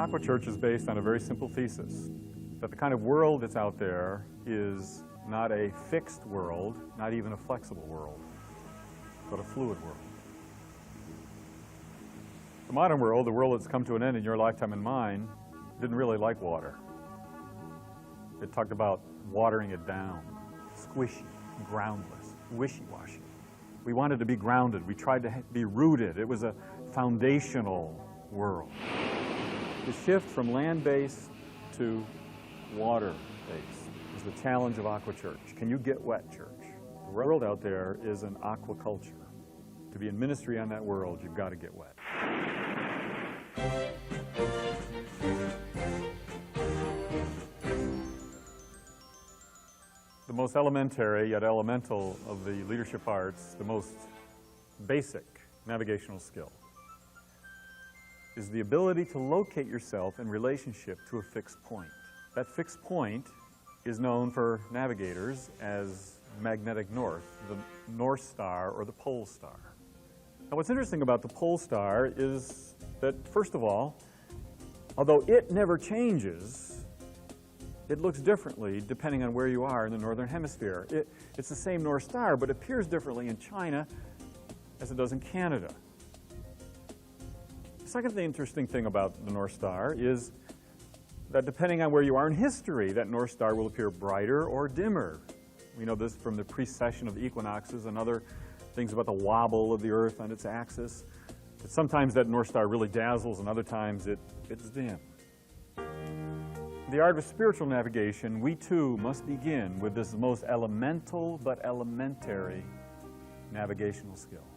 Aquachurch is based on a very simple thesis, that the kind of world that's out there is not a fixed world, not even a flexible world, but a fluid world. The modern world, the world that's come to an end in your lifetime and mine, didn't really like water. It talked about watering it down, squishy, groundless, wishy-washy. We wanted to be grounded. We tried to be rooted. It was a foundational world. The shift from land-based to water-based is the challenge of Aquachurch. Can you get wet, church? The world out there is an aquaculture. To be in ministry on that world, you've got to get wet. The most elementary yet elemental of the leadership arts, the most basic navigational skill, is the ability to locate yourself in relationship to a fixed point. That fixed point is known for navigators as magnetic north, the North Star or the pole star. Now, what's interesting about the pole star is that, first of all, although it never changes, it looks differently depending on where you are in the northern hemisphere. It's the same North Star, but appears differently in China as it does in Canada. The second interesting thing about the North Star is that depending on where you are in history, that North Star will appear brighter or dimmer. We know this from the precession of the equinoxes and other things about the wobble of the Earth on its axis. But sometimes that North Star really dazzles, and other times it's dim. The art of spiritual navigation, we too must begin with this most elemental but elementary navigational skill.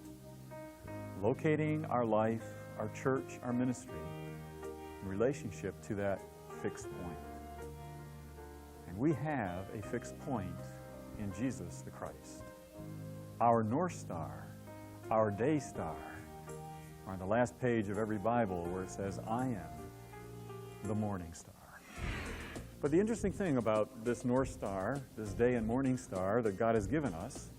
Locating our life, our church, our ministry in relationship to that fixed point. And we have a fixed point in Jesus the Christ. Our North Star, our day star, are on the last page of every Bible where it says, I am the morning star. But the interesting thing about this North Star, this day and morning star that God has given us,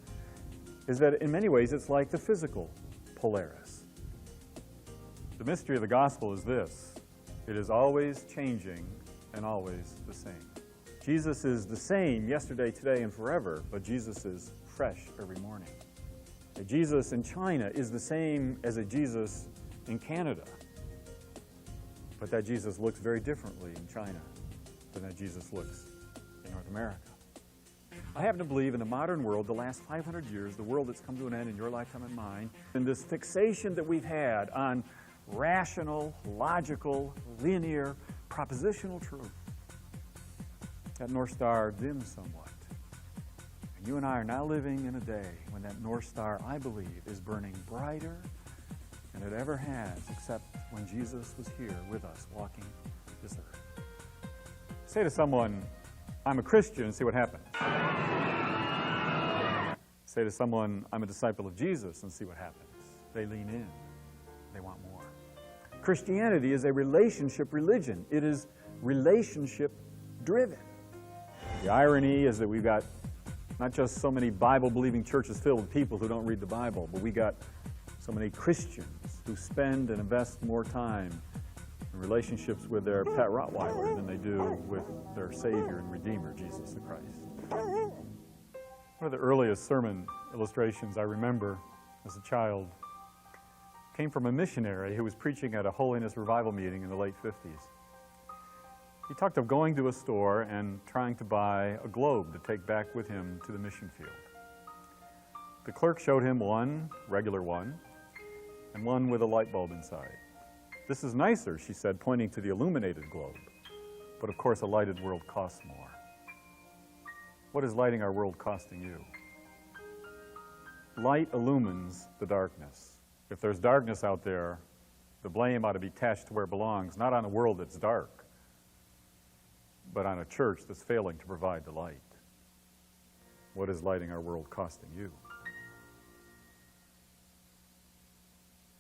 is that in many ways it's like the physical Polaris. The mystery of the gospel is this: it is always changing and always the same. Jesus is the same yesterday, today, and forever, but Jesus is fresh every morning. A Jesus in China is the same as a Jesus in Canada, but that Jesus looks very differently in China than that Jesus looks in North America. I happen to believe in the modern world, the last 500 years, the world that's come to an end in your lifetime and mine, and this fixation that we've had on rational, logical, linear, propositional truth, that North Star dims somewhat. And you and I are now living in a day when that North Star, I believe, is burning brighter than it ever has, except when Jesus was here with us, walking this earth. Say to someone, I'm a Christian, and see what happens. Say to someone, I'm a disciple of Jesus, and see what happens. They lean in. They want more. Christianity is a relationship religion. It is relationship-driven. The irony is that we've got not just so many Bible-believing churches filled with people who don't read the Bible, but we got so many Christians who spend and invest more time in relationships with their pet Rottweiler than they do with their Savior and Redeemer, Jesus the Christ. One of the earliest sermon illustrations I remember as a child came from a missionary who was preaching at a holiness revival meeting in the late 50s. He talked of going to a store and trying to buy a globe to take back with him to the mission field. The clerk showed him one, regular one, and one with a light bulb inside. This is nicer, she said, pointing to the illuminated globe. But of course, a lighted world costs more. What is lighting our world costing you? Light illumines the darkness. If there's darkness out there, the blame ought to be attached to where it belongs, not on a world that's dark, but on a church that's failing to provide the light. What is lighting our world costing you?